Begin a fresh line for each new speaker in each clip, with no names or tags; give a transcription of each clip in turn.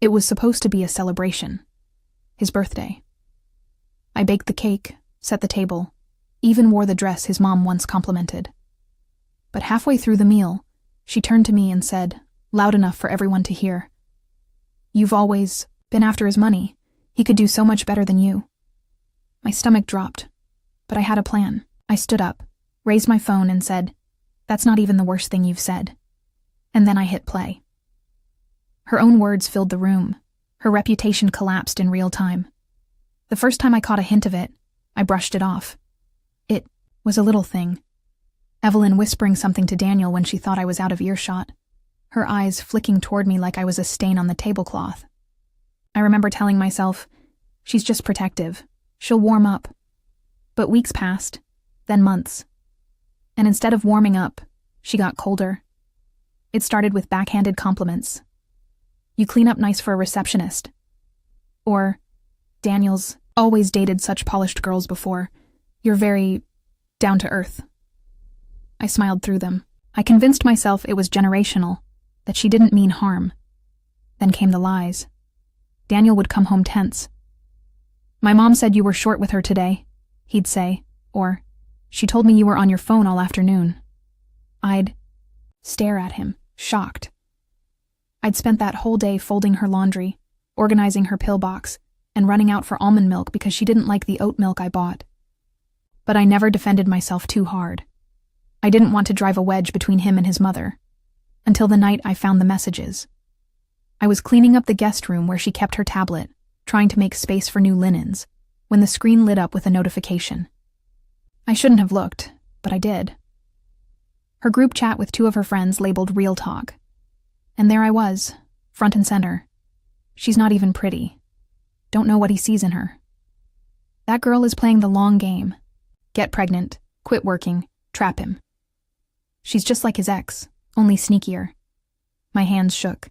It was supposed to be a celebration. His birthday. I baked the cake, set the table, even wore the dress his mom once complimented. But halfway through the meal, she turned to me and said, loud enough for everyone to hear, "You've always been after his money. He could do so much better than you." My stomach dropped, but I had a plan. I stood up, raised my phone and said, "That's not even the worst thing you've said." And then I hit play. Her own words filled the room. Her reputation collapsed in real time. The first time I caught a hint of it, I brushed it off. It was a little thing. Evelyn whispering something to Daniel when she thought I was out of earshot, her eyes flicking toward me like I was a stain on the tablecloth. I remember telling myself, she's just protective. She'll warm up. But weeks passed, then months. And instead of warming up, she got colder. It started with backhanded compliments. "You clean up nice for a receptionist." Or, "Daniel's always dated such polished girls before. You're very down to earth." I smiled through them. I convinced myself it was generational, that she didn't mean harm. Then came the lies. Daniel would come home tense. "My mom said you were short with her today," he'd say, or, "She told me you were on your phone all afternoon." I'd stare at him, shocked. I'd spent that whole day folding her laundry, organizing her pill box, and running out for almond milk because she didn't like the oat milk I bought. But I never defended myself too hard. I didn't want to drive a wedge between him and his mother, until the night I found the messages. I was cleaning up the guest room where she kept her tablet, trying to make space for new linens, when the screen lit up with a notification. I shouldn't have looked, but I did. Her group chat with two of her friends labeled Real Talk. And there I was, front and center. She's not even pretty. Don't know what he sees in her. That girl is playing the long game. Get pregnant, quit working, trap him. She's just like his ex, only sneakier. My hands shook.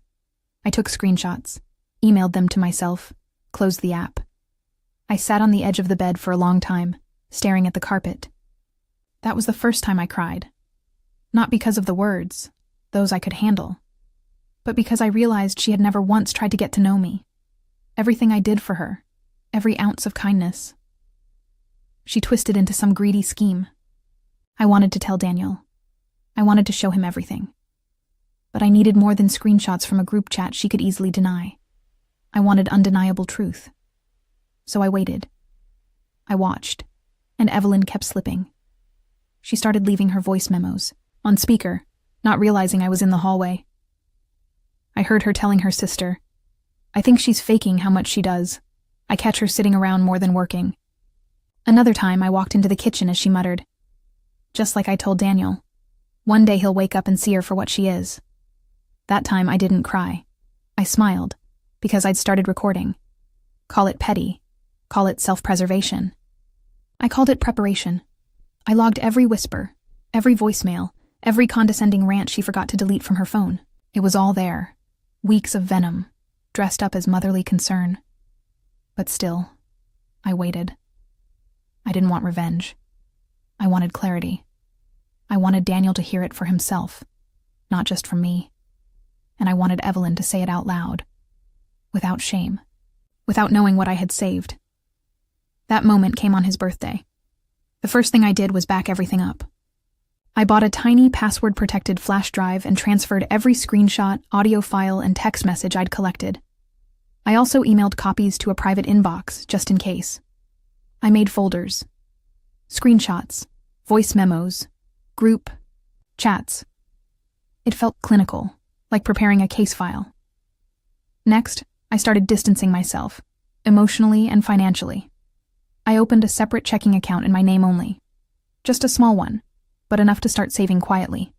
I took screenshots, emailed them to myself, closed the app. I sat on the edge of the bed for a long time, staring at the carpet. That was the first time I cried. Not because of the words, those I could handle, but because I realized she had never once tried to get to know me. Everything I did for her, every ounce of kindness. She twisted into some greedy scheme. I wanted to tell Daniel. I wanted to show him everything. But I needed more than screenshots from a group chat she could easily deny. I wanted undeniable truth. So I waited. I watched, and Evelyn kept slipping. She started leaving her voice memos, on speaker, not realizing I was in the hallway. I heard her telling her sister, "I think she's faking how much she does. I catch her sitting around more than working." Another time I walked into the kitchen as she muttered, "Just like I told Daniel. One day he'll wake up and see her for what she is." That time I didn't cry. I smiled, because I'd started recording. Call it petty. Call it self-preservation. I called it preparation. I logged every whisper, every voicemail, every condescending rant she forgot to delete from her phone. It was all there. Weeks of venom, dressed up as motherly concern. But still, I waited. I didn't want revenge. I wanted clarity. I wanted Daniel to hear it for himself, not just from me. And I wanted Evelyn to say it out loud, without shame, without knowing what I had saved. That moment came on his birthday. The first thing I did was back everything up. I bought a tiny password-protected flash drive and transferred every screenshot, audio file, and text message I'd collected. I also emailed copies to a private inbox, just in case. I made folders. Screenshots, voice memos, group, chats. It felt clinical, like preparing a case file. Next, I started distancing myself, emotionally and financially. I opened a separate checking account in my name only. Just a small one, but enough to start saving quietly.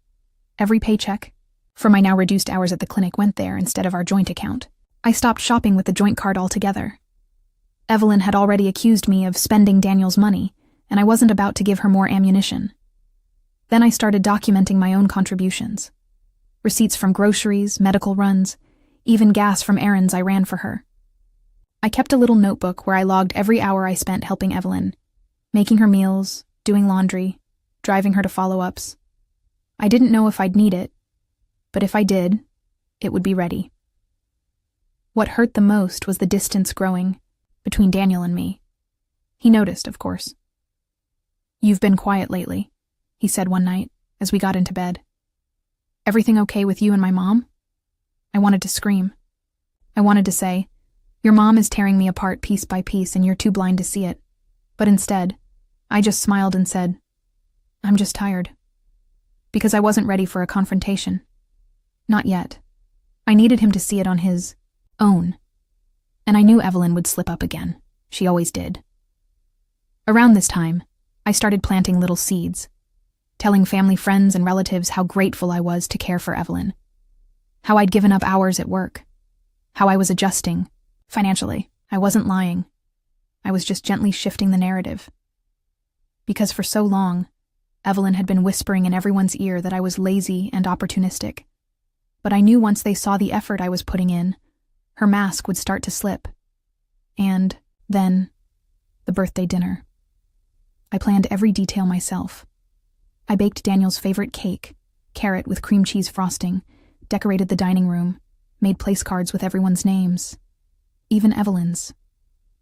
Every paycheck, for my now reduced hours at the clinic, went there instead of our joint account. I stopped shopping with the joint card altogether. Evelyn had already accused me of spending Daniel's money, and I wasn't about to give her more ammunition. Then I started documenting my own contributions. Receipts from groceries, medical runs, even gas from errands I ran for her. I kept a little notebook where I logged every hour I spent helping Evelyn, making her meals, doing laundry, driving her to follow-ups. I didn't know if I'd need it, but if I did, it would be ready. What hurt the most was the distance growing between Daniel and me. He noticed, of course. "You've been quiet lately," he said one night as we got into bed. "Everything okay with you and my mom?" I wanted to scream. I wanted to say, "Your mom is tearing me apart piece by piece and you're too blind to see it." But instead, I just smiled and said, "I'm just tired." Because I wasn't ready for a confrontation. Not yet. I needed him to see it on his own. And I knew Evelyn would slip up again. She always did. Around this time, I started planting little seeds, telling family, friends, and relatives how grateful I was to care for Evelyn, how I'd given up hours at work, how I was adjusting financially. I wasn't lying. I was just gently shifting the narrative. Because for so long, Evelyn had been whispering in everyone's ear that I was lazy and opportunistic. But I knew once they saw the effort I was putting in, her mask would start to slip. And then, the birthday dinner. I planned every detail myself. I baked Daniel's favorite cake, carrot with cream cheese frosting, decorated the dining room, made place cards with everyone's names. Even Evelyn's.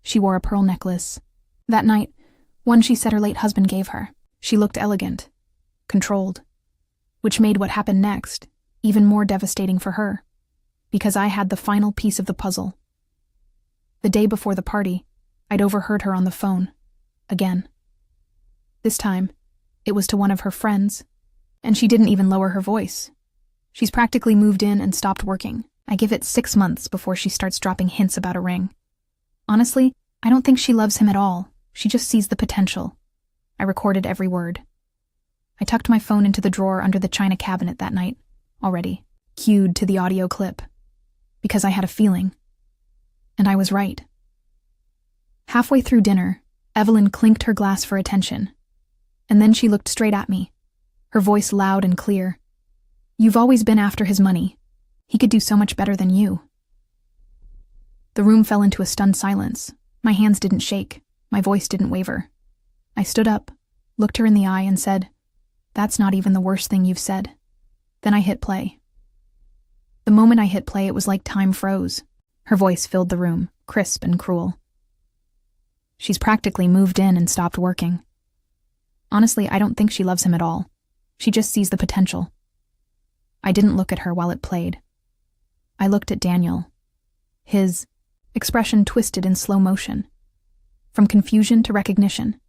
She wore a pearl necklace. That night, one she said her late husband gave her. She looked elegant, controlled, which made what happened next even more devastating for her, because I had the final piece of the puzzle. The day before the party, I'd overheard her on the phone, again. This time, it was to one of her friends, and she didn't even lower her voice. She's practically moved in and stopped working. I give it 6 months before she starts dropping hints about a ring. Honestly, I don't think she loves him at all. She just sees the potential. I recorded every word. I tucked my phone into the drawer under the china cabinet that night, already cued to the audio clip, because I had a feeling. And I was right. Halfway through dinner, Evelyn clinked her glass for attention, and then she looked straight at me, her voice loud and clear. "You've always been after his money. He could do so much better than you." The room fell into a stunned silence. My hands didn't shake. My voice didn't waver. I stood up, looked her in the eye, and said, "That's not even the worst thing you've said." Then I hit play. The moment I hit play, it was like time froze. Her voice filled the room, crisp and cruel. "She's practically moved in and stopped working. Honestly, I don't think she loves him at all. She just sees the potential." I didn't look at her while it played. I looked at Daniel. His expression twisted in slow motion, from confusion to recognition,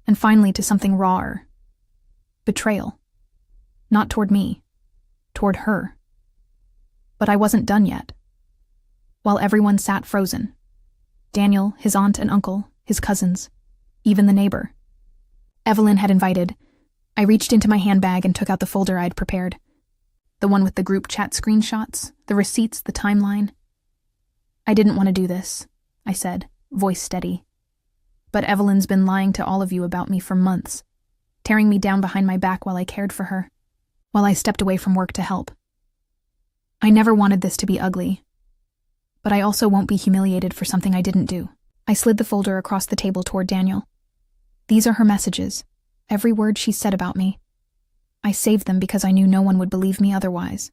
and finally to something rawer. Betrayal. Not toward me, toward her. But I wasn't done yet. While everyone sat frozen, Daniel, his aunt and uncle, his cousins, even the neighbor Evelyn had invited, I reached into my handbag and took out the folder I'd prepared. The one with the group chat screenshots, the receipts, the timeline. "I didn't want to do this," I said, voice steady. "But Evelyn's been lying to all of you about me for months, tearing me down behind my back while I cared for her, while I stepped away from work to help. I never wanted this to be ugly, but I also won't be humiliated for something I didn't do." I slid the folder across the table toward Daniel. "These are her messages, every word she said about me. I saved them because I knew no one would believe me otherwise."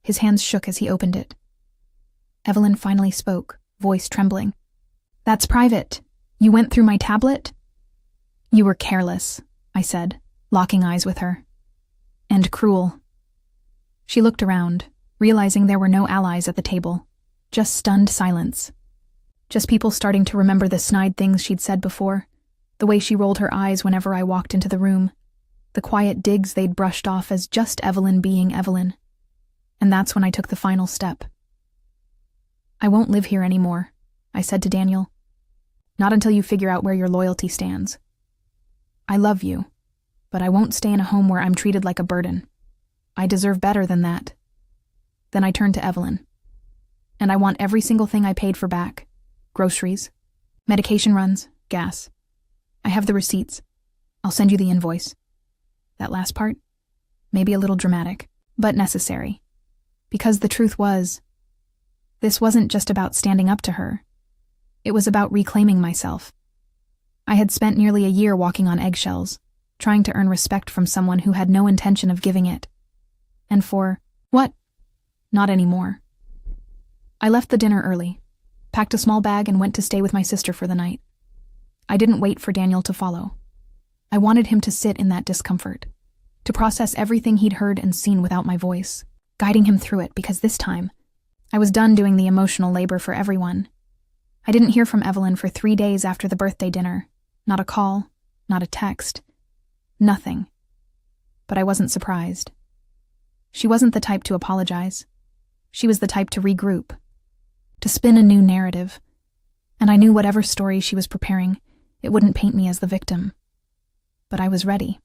His hands shook as he opened it. Evelyn finally spoke, voice trembling. "That's private. You went through my tablet?" "You were careless," I said, locking eyes with her. "And cruel." She looked around, realizing there were no allies at the table, just stunned silence. Just people starting to remember the snide things she'd said before, the way she rolled her eyes whenever I walked into the room, the quiet digs they'd brushed off as just Evelyn being Evelyn. And that's when I took the final step. "I won't live here anymore," I said to Daniel. "Not until you figure out where your loyalty stands. I love you, but I won't stay in a home where I'm treated like a burden. I deserve better than that." Then I turned to Evelyn. "And I want every single thing I paid for back. Groceries, medication runs, gas. I have the receipts. I'll send you the invoice." That last part, maybe a little dramatic, but necessary. Because the truth was, this wasn't just about standing up to her. It was about reclaiming myself. I had spent nearly a year walking on eggshells, trying to earn respect from someone who had no intention of giving it. And for what? Not anymore. I left the dinner early, packed a small bag, and went to stay with my sister for the night. I didn't wait for Daniel to follow. I wanted him to sit in that discomfort, to process everything he'd heard and seen without my voice, guiding him through it, because this time, I was done doing the emotional labor for everyone. I didn't hear from Evelyn for 3 days after the birthday dinner. Not a call, not a text, nothing. But I wasn't surprised. She wasn't the type to apologize. She was the type to regroup, to spin a new narrative, and I knew whatever story she was preparing, it wouldn't paint me as the victim. But I was ready.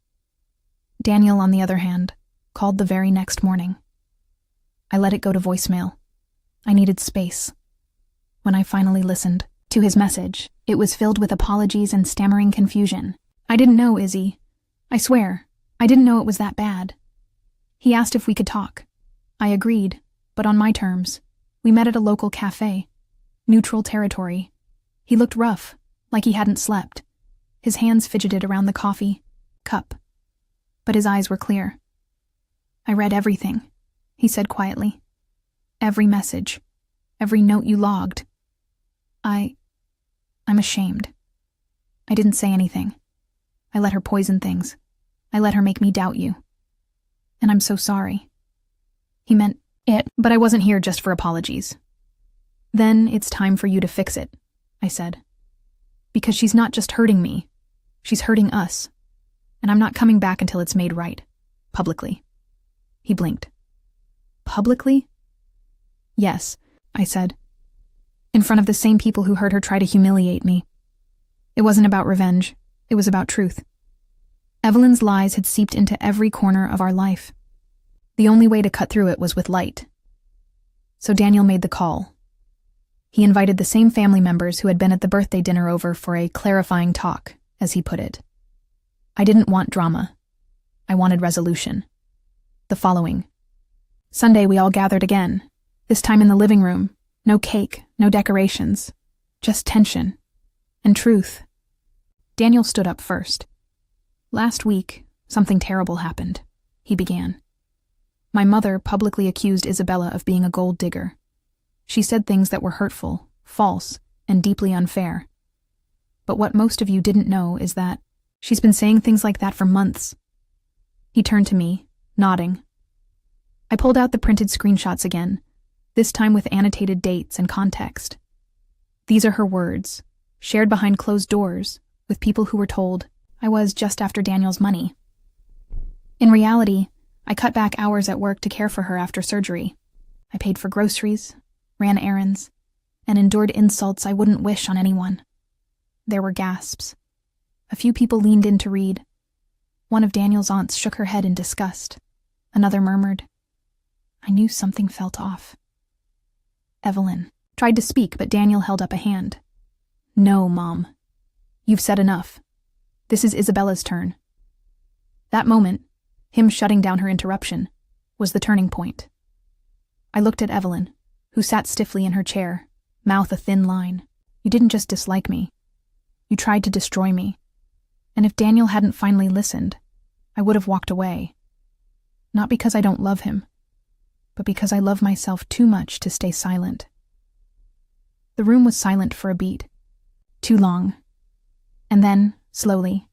Daniel, on the other hand, called the very next morning. I let it go to voicemail. I needed space. When I finally listened to his message, it was filled with apologies and stammering confusion. I didn't know, Izzy. I swear, I didn't know it was that bad. He asked if we could talk. I agreed, but on my terms. We met at a local cafe. Neutral territory. He looked rough, like he hadn't slept. His hands fidgeted around the coffee cup. But his eyes were clear. I read everything, he said quietly. Every message. Every note you logged. I'm ashamed. I didn't say anything. I let her poison things. I let her make me doubt you. And I'm so sorry. He meant it, but I wasn't here just for apologies. Then it's time for you to fix it, I said. Because she's not just hurting me, she's hurting us. And I'm not coming back until it's made right. Publicly. He blinked. Publicly? Yes, I said. In front of the same people who heard her try to humiliate me. It wasn't about revenge. It was about truth. Evelyn's lies had seeped into every corner of our life. The only way to cut through it was with light. So Daniel made the call. He invited the same family members who had been at the birthday dinner over for a clarifying talk, as he put it. I didn't want drama. I wanted resolution. The following. Sunday we all gathered again, this time in the living room. No cake, no decorations, just tension and truth. Daniel stood up first. Last week, something terrible happened, he began. My mother publicly accused Isabella of being a gold digger. She said things that were hurtful, false, and deeply unfair. But what most of you didn't know is that she's been saying things like that for months. He turned to me, nodding. I pulled out the printed screenshots again, this time with annotated dates and context. These are her words, shared behind closed doors, with people who were told I was just after Daniel's money. In reality, I cut back hours at work to care for her after surgery. I paid for groceries, ran errands, and endured insults I wouldn't wish on anyone. There were gasps. A few people leaned in to read. One of Daniel's aunts shook her head in disgust. Another murmured, I knew something felt off. Evelyn tried to speak, but Daniel held up a hand. No, Mom. You've said enough. This is Isabella's turn. That moment, him shutting down her interruption, was the turning point. I looked at Evelyn, who sat stiffly in her chair, mouth a thin line. You didn't just dislike me. You tried to destroy me. And if Daniel hadn't finally listened, I would have walked away. Not because I don't love him, but because I love myself too much to stay silent. The room was silent for a beat. Too long. And then, slowly,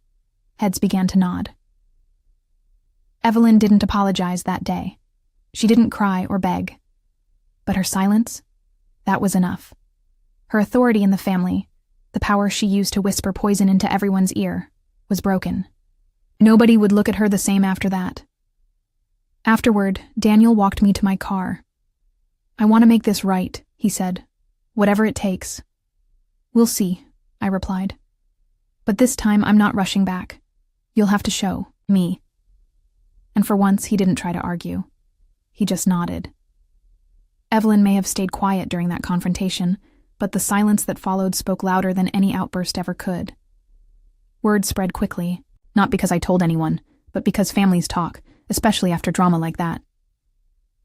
heads began to nod. Evelyn didn't apologize that day. She didn't cry or beg. But her silence, that was enough. Her authority in the family, the power she used to whisper poison into everyone's ear, was broken. Nobody would look at her the same after that. Afterward, Daniel walked me to my car. I want to make this right, he said. Whatever it takes. We'll see, I replied. But this time I'm not rushing back. You'll have to show me. And for once, he didn't try to argue. He just nodded. Evelyn may have stayed quiet during that confrontation, but the silence that followed spoke louder than any outburst ever could. Word spread quickly, not because I told anyone, but because families talk, especially after drama like that.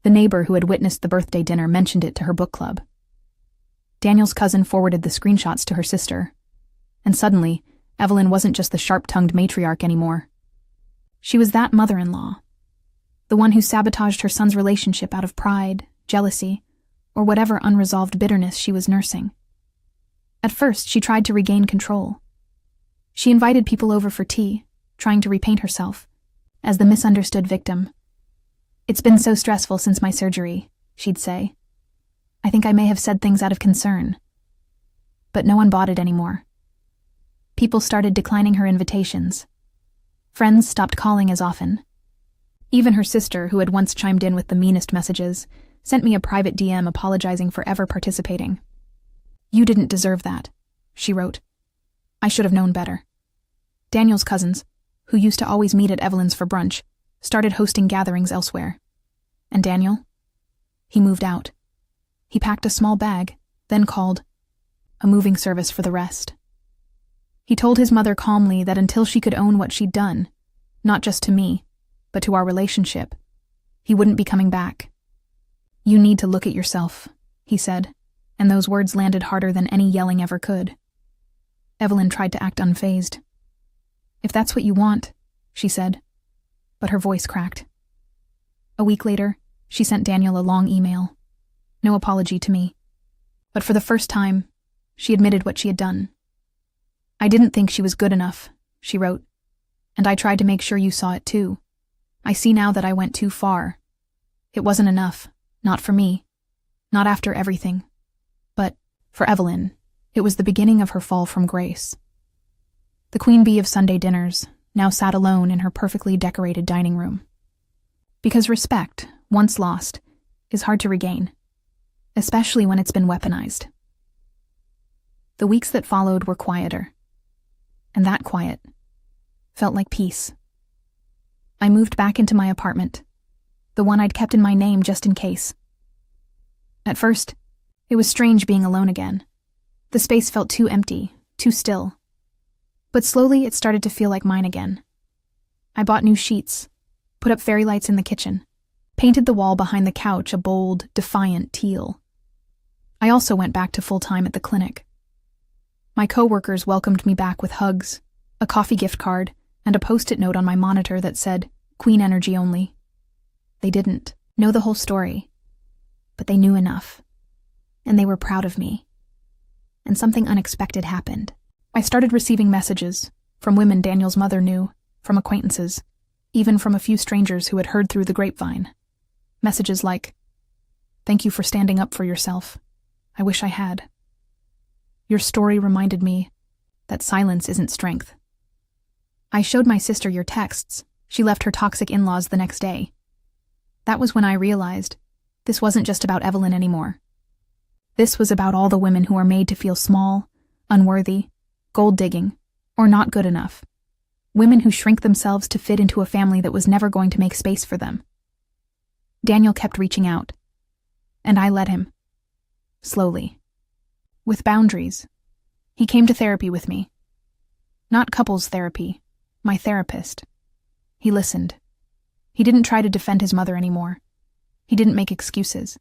The neighbor who had witnessed the birthday dinner mentioned it to her book club. Daniel's cousin forwarded the screenshots to her sister. And suddenly, Evelyn wasn't just the sharp-tongued matriarch anymore. She was that mother-in-law. The one who sabotaged her son's relationship out of pride, jealousy, or whatever unresolved bitterness she was nursing. At first, she tried to regain control. She invited people over for tea, trying to repaint herself as the misunderstood victim. "It's been so stressful since my surgery," she'd say. "I think I may have said things out of concern." But no one bought it anymore. People started declining her invitations. Friends stopped calling as often. Even her sister, who had once chimed in with the meanest messages, sent me a private DM apologizing for ever participating. "You didn't deserve that," she wrote. "I should have known better." Daniel's cousins, who used to always meet at Evelyn's for brunch, started hosting gatherings elsewhere. And Daniel? He moved out. He packed a small bag, then called a moving service for the rest. He told his mother calmly that until she could own what she'd done, not just to me, but to our relationship, he wouldn't be coming back. "You need to look at yourself," he said, and those words landed harder than any yelling ever could. Evelyn tried to act unfazed. "If that's what you want," she said, but her voice cracked. A week later, she sent Daniel a long email. No apology to me. But for the first time, she admitted what she had done. "I didn't think she was good enough," she wrote, "and I tried to make sure you saw it too. I see now that I went too far. It wasn't enough, not for me, not after everything. But, for Evelyn, it was the beginning of her fall from grace." The queen bee of Sunday dinners now sat alone in her perfectly decorated dining room. Because respect, once lost, is hard to regain, especially when it's been weaponized. The weeks that followed were quieter, and that quiet felt like peace. I moved back into my apartment, the one I'd kept in my name just in case. At first, it was strange being alone again. The space felt too empty, too still. But slowly it started to feel like mine again. I bought new sheets, put up fairy lights in the kitchen, painted the wall behind the couch a bold, defiant teal. I also went back to full-time at the clinic. My coworkers welcomed me back with hugs, a coffee gift card, and a post-it note on my monitor that said, "Queen energy only." They didn't know the whole story, but they knew enough, and they were proud of me. And something unexpected happened. I started receiving messages from women Daniel's mother knew, from acquaintances, even from a few strangers who had heard through the grapevine. Messages like, "Thank you for standing up for yourself. I wish I had. Your story reminded me that silence isn't strength. I showed my sister your texts. She left her toxic in-laws the next day." That was when I realized this wasn't just about Evelyn anymore. This was about all the women who are made to feel small, unworthy, gold-digging, or not good enough. Women who shrink themselves to fit into a family that was never going to make space for them. Daniel kept reaching out, and I let him. Slowly. With boundaries. He came to therapy with me. Not couples therapy, my therapist. He listened. He didn't try to defend his mother anymore. He didn't make excuses.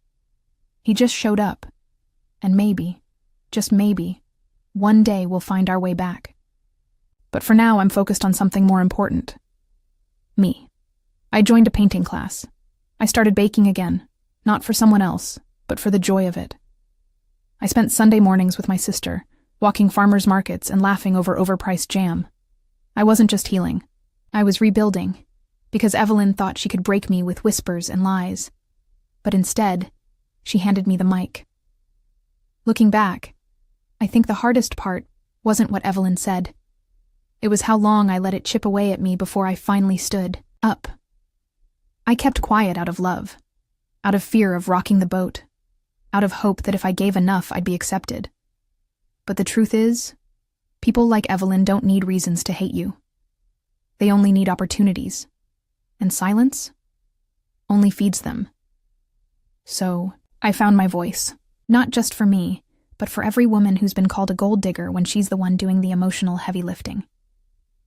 He just showed up. And maybe, just maybe, one day we'll find our way back. But for now, I'm focused on something more important. Me. I joined a painting class. I started baking again, not for someone else, but for the joy of it. I spent Sunday mornings with my sister, walking farmers markets and laughing over overpriced jam. I wasn't just healing. I was rebuilding, because Evelyn thought she could break me with whispers and lies. But instead, she handed me the mic. Looking back, I think the hardest part wasn't what Evelyn said. It was how long I let it chip away at me before I finally stood up. I kept quiet out of love, out of fear of rocking the boat, out of hope that if I gave enough, I'd be accepted. But the truth is, people like Evelyn don't need reasons to hate you. They only need opportunities. And silence only feeds them. So, I found my voice, not just for me, but for every woman who's been called a gold digger when she's the one doing the emotional heavy lifting.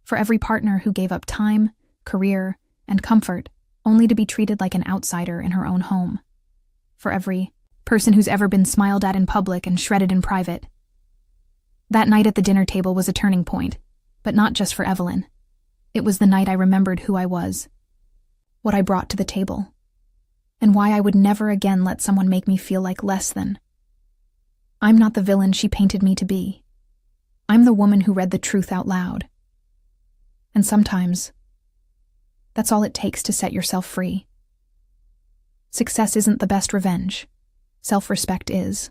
For every partner who gave up time, career, and comfort only to be treated like an outsider in her own home. For every person who's ever been smiled at in public and shredded in private. That night at the dinner table was a turning point, but not just for Evelyn. It was the night I remembered who I was, what I brought to the table. and why I would never again let someone make me feel like less than. I'm not the villain she painted me to be. I'm the woman who read the truth out loud. And sometimes, that's all it takes to set yourself free. Success isn't the best revenge. Self-respect is.